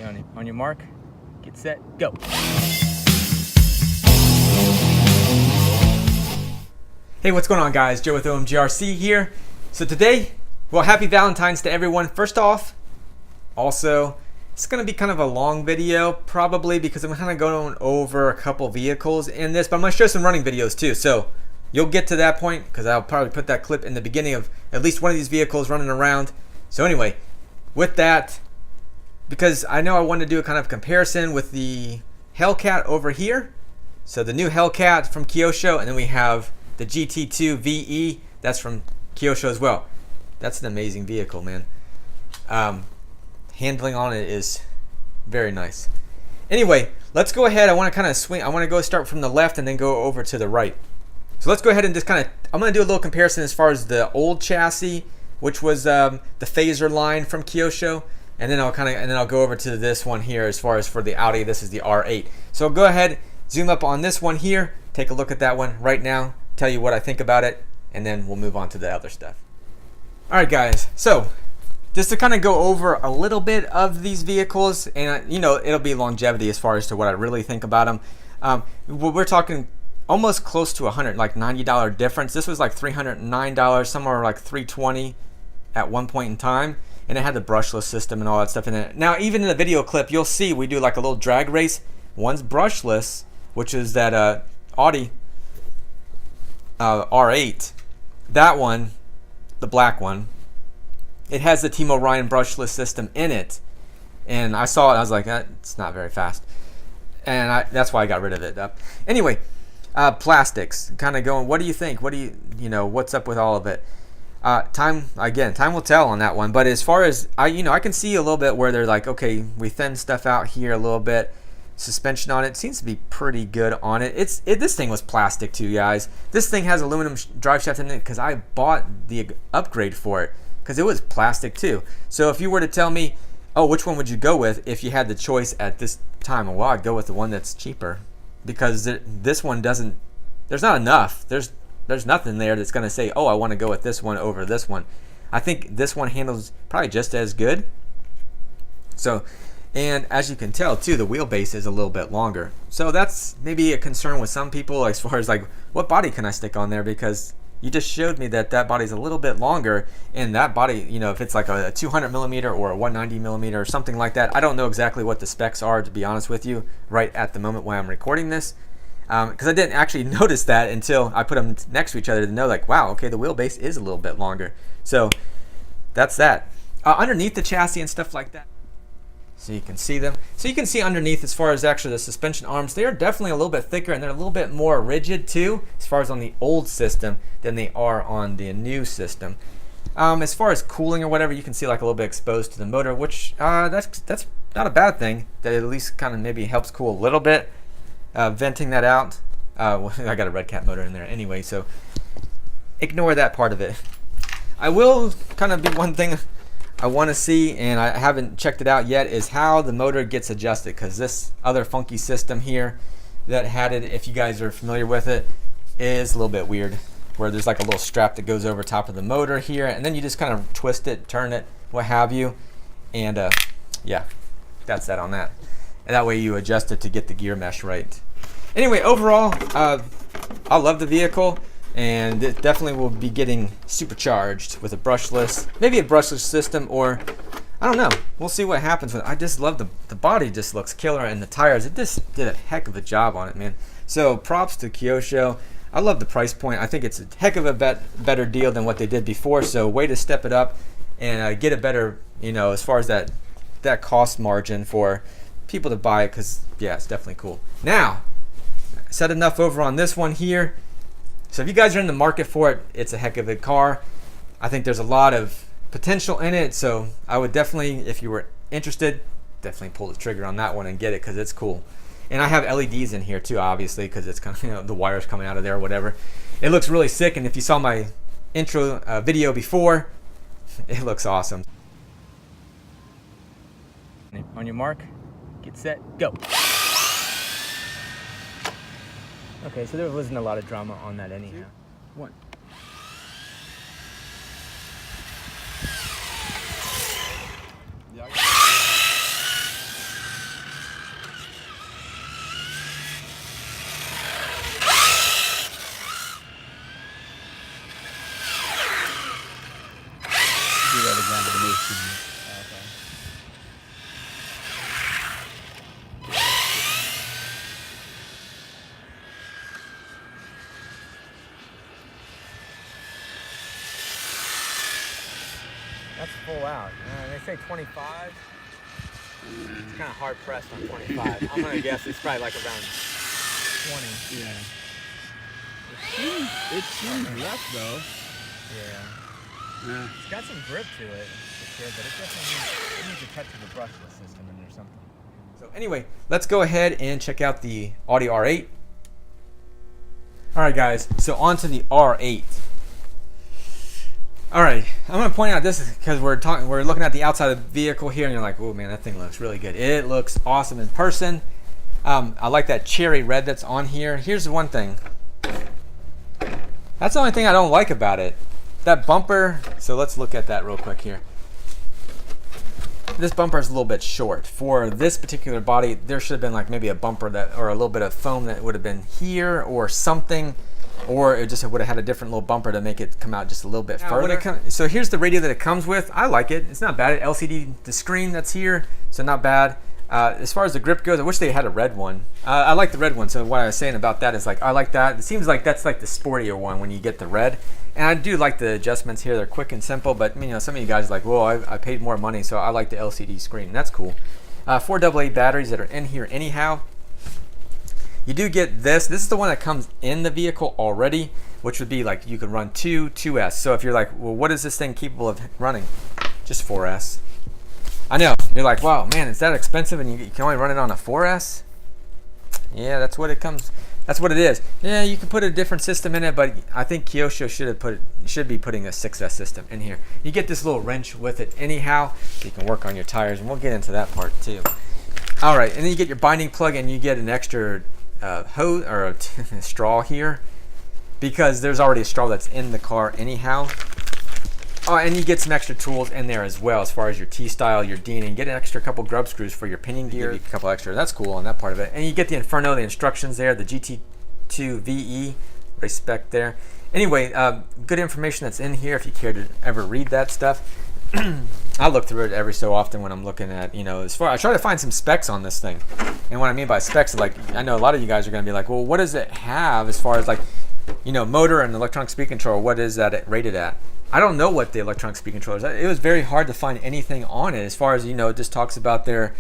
Okay, on your mark, get set, go. Hey, what's going on, guys? Joe with OMGRC here. So today, well, happy Valentine's to everyone. First off, also, it's going to be kind of a long video, probably because I'm kind of going over a couple vehicles in this, but I'm going to show some running videos too. So you'll get to that point because I'll probably put that clip in the beginning of at least one of these vehicles running around. So anyway, with that, because I know I want to do a kind of comparison with the Hellcat over here. So the new Hellcat from Kyosho, and then we have the GT2-VE, that's from Kyosho as well. That's an amazing vehicle, man. Handling on it is very nice. Anyway, let's go ahead. I want to kind of swing. I want to go start from the left and then go over to the right. So let's go ahead and just kind of, I'm going to do a little comparison as far as the old chassis, which was the FAZER line from Kyosho, and then I'll go over to this one here as far as for the Audi. This is the R8. So go ahead, zoom up on this one here, take a look at that one right now, tell you what I think about it, and then we'll move on to the other stuff. All right, guys. So just to kind of go over a little bit of these vehicles, and you know, it'll be longevity as far as to what I really think about them. We're talking almost close to $100, like $90 difference. This was like $309, somewhere like $320 at one point in time, and it had the brushless system and all that stuff in it. Now, even in the video clip, you'll see we do like a little drag race. One's brushless, which is that Audi R8. That one, the black one, it has the Team Orion brushless system in it, and I saw it. I was like, it's not very fast, and that's why I got rid of it. Anyway, plastics, kind of going. What do you think? What do you know? What's up with all of it? Time will tell on that one. But as far as I can see a little bit where they're like, okay, we thin stuff out here a little bit. Suspension on it seems to be pretty good on it. This thing was plastic too, guys. This thing has aluminum drive shaft in it because I bought the upgrade for it because it was plastic too. So if you were to tell me, oh, which one would you go with if you had the choice at this time? Well, I'd go with the one that's cheaper because this one doesn't. There's not enough. There's nothing there that's going to say, oh, I want to go with this one over this one. I think this one handles probably just as good. So, and as you can tell too, the wheelbase is a little bit longer. So that's maybe a concern with some people as far as like, what body can I stick on there? Because you just showed me that body's a little bit longer, and that body, you know, if it's like a 200 millimeter or a 190 millimeter or something like that, I don't know exactly what the specs are, to be honest with you, right at the moment when I'm recording this. Because I didn't actually notice that until I put them next to each other to know, like, wow, okay, the wheelbase is a little bit longer. So that's that. Underneath the chassis and stuff like that, so you can see them. So you can see underneath as far as actually the suspension arms, they're definitely a little bit thicker and they're a little bit more rigid too, as far as on the old system than they are on the new system. As far as cooling or whatever, you can see like a little bit exposed to the motor, which that's not a bad thing. That at least kind of maybe helps cool a little bit. Venting that out. Well, I got a red cat motor in there anyway, so ignore that part of it. I will kind of be one thing I want to see, and I haven't checked it out yet, is how the motor gets adjusted, because this other funky system here that had it, if you guys are familiar with it, is a little bit weird, where there's like a little strap that goes over top of the motor here, and then you just kind of twist it, turn it, what have you, and yeah, that's that on that. And that way you adjust it to get the gear mesh right. Anyway, overall, I love the vehicle, and it definitely will be getting supercharged with a brushless, maybe a brushless system, or I don't know. We'll see what happens with it. I just love the body, just looks killer, and the tires, it just did a heck of a job on it, man. So props to Kyosho. I love the price point. I think it's a heck of a better deal than what they did before. So way to step it up and get a better, you know, as far as that cost margin for people to buy it, because yeah, it's definitely cool. Now, I said enough over on this one here. So if you guys are in the market for it, it's a heck of a car. I think there's a lot of potential in it, so I would definitely, if you were interested, definitely pull the trigger on that one and get it, because it's cool. And I have LEDs in here too, obviously, because it's kind of, you know, the wires coming out of there or whatever. It looks really sick, and if you saw my intro video before, it looks awesome. On your mark, get set, go. Okay, so there wasn't a lot of drama on that anyhow. One. full out. They say 25. It's kind of hard pressed on 25. I'm gonna guess it's probably like around 20. Yeah. It seems less though. Yeah. It's got some grip to it, for sure, but it definitely needs a touch of the brushless system in there or something. So anyway, let's go ahead and check out the Audi R8. All right, guys. So on to the R8. All right, I'm gonna point out this because we're looking at the outside of the vehicle here, and you're like, oh man, that thing looks really good. It looks awesome in person. I like that cherry red that's on here. Here's the one thing. That's the only thing I don't like about it. That bumper. So let's look at that real quick here. This bumper is a little bit short for this particular body. There should have been like maybe a bumper that, or a little bit of foam that would have been here or something. Or it just would have had a different little bumper to make it come out just a little bit further. So here's the radio that it comes with. I like it. It's not bad. LCD, the screen that's here, so not bad. As far as the grip goes, I wish they had a red one. I like the red one. So what I was saying about that is like I like that. It seems like that's like the sportier one when you get the red. And I do like the adjustments here. They're quick and simple. But you know, some of you guys are like, well, I paid more money, so I like the LCD screen. And that's cool. 4 AA batteries that are in here anyhow. You do get this. This is the one that comes in the vehicle already, which would be like you could run 2S. So if you're like, well, what is this thing capable of running? Just 4S. I know. You're like, wow, man, is that expensive and you can only run it on a 4S? Yeah, that's what it comes. That's what it is. Yeah, you can put a different system in it, but I think Kyosho should be putting a 6S system in here. You get this little wrench with it anyhow. So you can work on your tires, and we'll get into that part too. All right, and then you get your binding plug, and you get an extra hose or a straw here because there's already a straw that's in the car anyhow. Oh, and you get some extra tools in there as well as far as your T-style, your D, and get an extra couple grub screws for your pinion gear. A couple extra. That's cool on that part of it. And you get the Inferno, the instructions there, the GT2-VE race spec there. Anyway, good information that's in here if you care to ever read that stuff. I look through it every so often when I'm looking at, you know, I try to find some specs on this thing. And what I mean by specs is like, I know a lot of you guys are going to be like, well, what does it have as far as like, you know, motor and electronic speed control, what is that rated at? I don't know what the electronic speed controller is. It was very hard to find anything on it as far as, you know, it just talks about their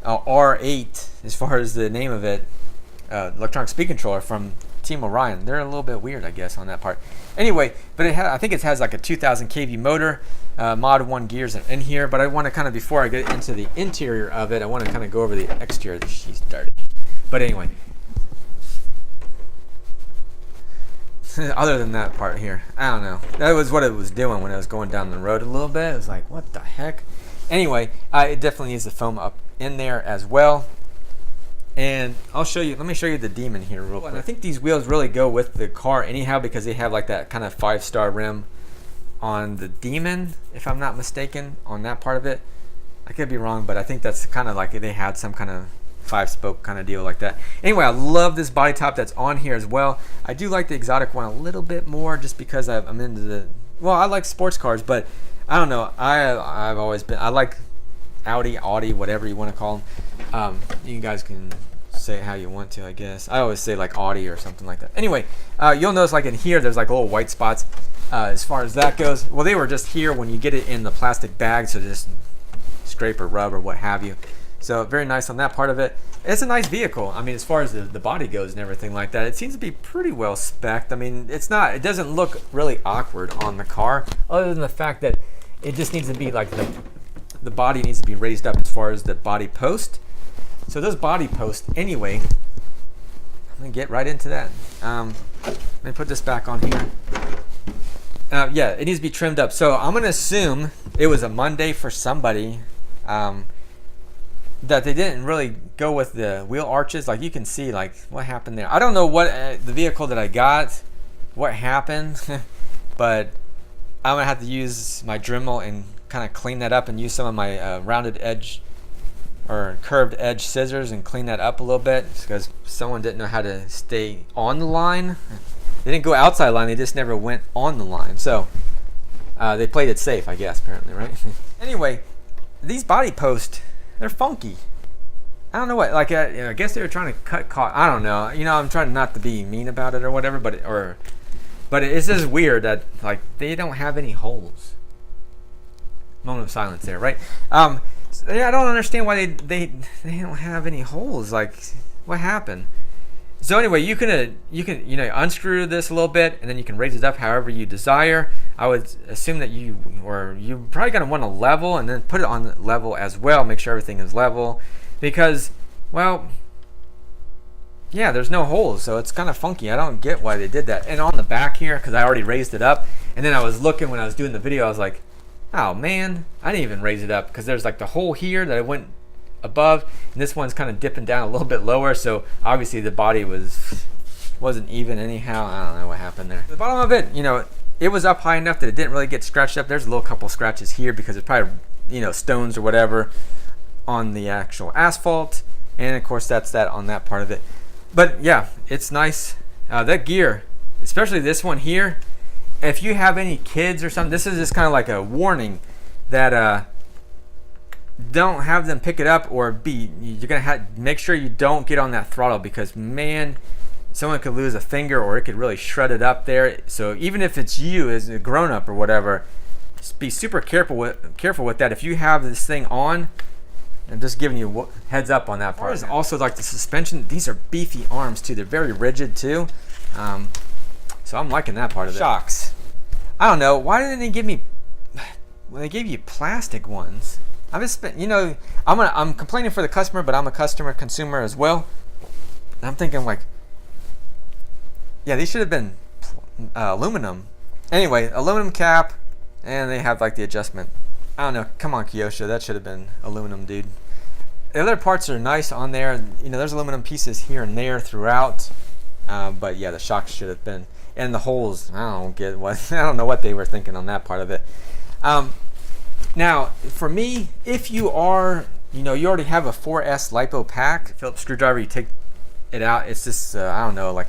R8 as far as the name of it, electronic speed controller from Team Orion. They're a little bit weird, I guess, on that part. Anyway, but I think it has like a 2000 kV motor, Mod 1 gears in here, but I want to kind of, before I get into the interior of it, I want to kind of go over the exterior. She's dirty. But anyway, other than that part here, I don't know. That was what it was doing when I was going down the road a little bit. It was like, what the heck? Anyway, it definitely needs the foam up in there as well. And I'll show you, let me show you the Demon here real quick. I think these wheels really go with the car anyhow because they have like that kind of 5-star rim on the Demon, if I'm not mistaken, on that part of it. I could be wrong, but I think that's kind of like they had some kind of 5-spoke kind of deal like that. Anyway, I love this body top that's on here as well. I do like the exotic one a little bit more just because I'm into the, well, I like sports cars, but I don't know. I've always been, I like Audi, whatever you want to call them. You guys can say it how you want to, I guess. I always say like Audi or something like that. Anyway, you'll notice like in here, there's like little white spots as far as that goes. Well, they were just here when you get it in the plastic bag, so just scrape or rub or what have you. So very nice on that part of it. It's a nice vehicle. I mean, as far as the body goes and everything like that, it seems to be pretty well spec'd. I mean, it doesn't look really awkward on the car, other than the fact that it just needs to be like the body needs to be raised up as far as the body post. So those body posts, anyway, I'm gonna get right into that. Let me put this back on here. Yeah, it needs to be trimmed up. So I'm gonna assume it was a Monday for somebody, that they didn't really go with the wheel arches. Like you can see like what happened there. I don't know what the vehicle that I got, what happened, but I'm gonna have to use my Dremel and kind of clean that up and use some of my rounded edge or curved edge scissors and clean that up a little bit because someone didn't know how to stay on the line. They didn't go outside the line, they just never went on the line. So they played it safe, I guess, apparently, right? Anyway, these body posts, they're funky. I don't know what, like I guess they were trying to cut cost. I don't know. You know, I'm trying not to be mean about it or whatever, but it's just weird that like they don't have any holes. moment of silence there, right? So, yeah, I don't understand why they don't have any holes. Like, what happened? So anyway, you can unscrew this a little bit, and then you can raise it up however you desire. I would assume that you're probably gonna want to level, and then put it on level as well. Make sure everything is level, because, well, yeah, there's no holes, so it's kind of funky. I don't get why they did that. And on the back here, because I already raised it up, and then I was looking when I was doing the video, I was like, oh man, I didn't even raise it up, because there's like the hole here that I went above, and this one's kind of dipping down a little bit lower, so obviously the body wasn't even anyhow. I don't know what happened there. The bottom of it, it was up high enough that it didn't really get scratched up. There's a little couple scratches here because it's probably, stones or whatever on the actual asphalt, and of course that's that on that part of it. But yeah, it's nice. That gear, especially this one here, if you have any kids or something, this is just kind of like a warning that don't have them pick it up, or you're gonna make sure you don't get on that throttle, because man, someone could lose a finger or it could really shred it up there. So even if it's you as a grown-up or whatever, just be super careful with that. If you have this thing on, I'm just giving you heads up on that part. Also, like the suspension, these are beefy arms too. They're very rigid too. So I'm liking that part of it. Shocks. I don't know, why didn't they give me, when they gave you plastic ones? I've just spent, I'm complaining for the customer, but I'm a consumer as well. I'm thinking like, yeah, these should have been aluminum. Anyway, aluminum cap, and they have like the adjustment. I don't know, come on Kyosho, that should have been aluminum, dude. The other parts are nice on there. There's aluminum pieces here and there throughout. But yeah, the shocks should have been, and the holes, I don't know what they were thinking on that part of it. Now, for me, if you are, you already have a 4S LiPo pack, Phillips screwdriver, you take it out. It's just, I don't know,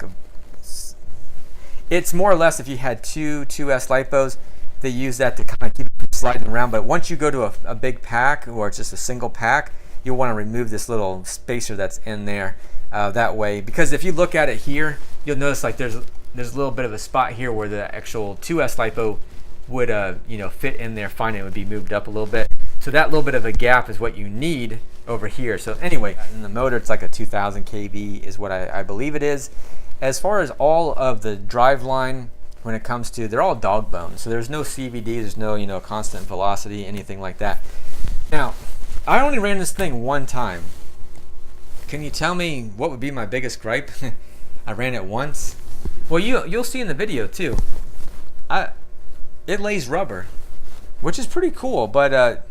it's more or less if you had two 2S LiPos, they use that to kind of keep it from sliding around. But once you go to a big pack, or it's just a single pack, you'll want to remove this little spacer that's in there that way. Because if you look at it here, you'll notice like there's a little bit of a spot here where the actual 2S LiPo would fit in there fine. It would be moved up a little bit, so that little bit of a gap is what you need over here. So anyway, in the motor, it's like a 2000 kV is what I believe it is. As far as all of the drive line, when it comes to, they're all dog bones, so there's no CVD, there's no constant velocity, anything like that. Now, I only ran this thing one time. Can you tell me what would be my biggest gripe? I ran it once. Well, you'll see in the video too. It lays rubber, which is pretty cool, but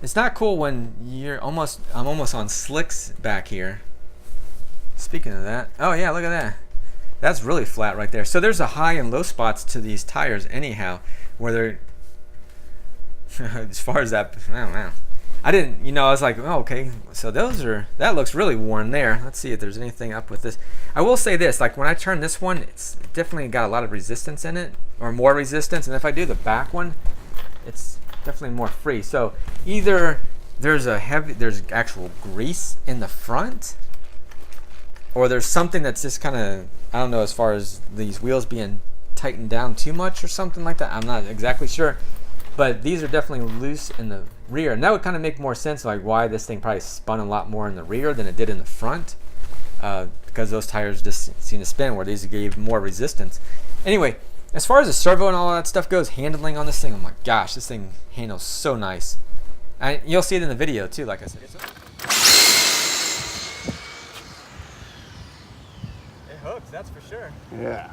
it's not cool when I'm almost on slicks back here. Speaking of that, oh yeah, look at that. That's really flat right there. So there's a high and low spots to these tires anyhow, where they're, as far as that, I don't know. I didn't, I was like, oh, okay, so that looks really worn there. Let's see if there's anything up with this. I will say this, like when I turn this one, it's definitely got a lot of resistance in it, or more resistance. And if I do the back one, it's definitely more free. So either there's actual grease in the front, or there's something that's just kind of, I don't know, as far as these wheels being tightened down too much or something like that. I'm not exactly sure. But these are definitely loose in the rear, and that would kind of make more sense, like why this thing probably spun a lot more in the rear than it did in the front, because those tires just seem to spin, where these gave more resistance. Anyway, as far as the servo and all that stuff goes, handling on this thing, oh my gosh, this thing handles so nice. And you'll see it in the video too, like I said. It hooks, that's for sure. Yeah.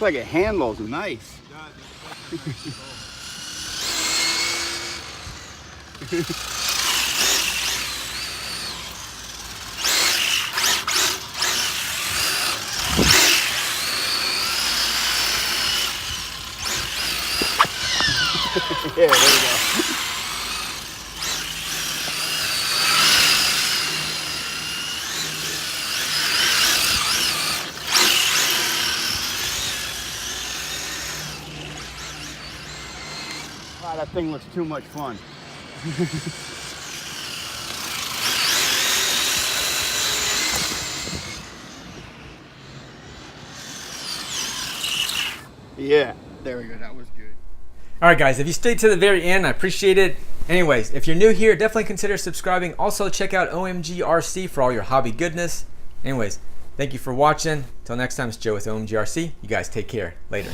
like it handles nice. Yeah, there we go. Wow, that thing looks too much fun. Yeah, there we go. That was good. All right, guys, if you stayed to the very end, I appreciate it. Anyways, if you're new here, definitely consider subscribing. Also, check out OMGRC for all your hobby goodness. Anyways, thank you for watching. Till next time, it's Joe with OMGRC. You guys take care. Later.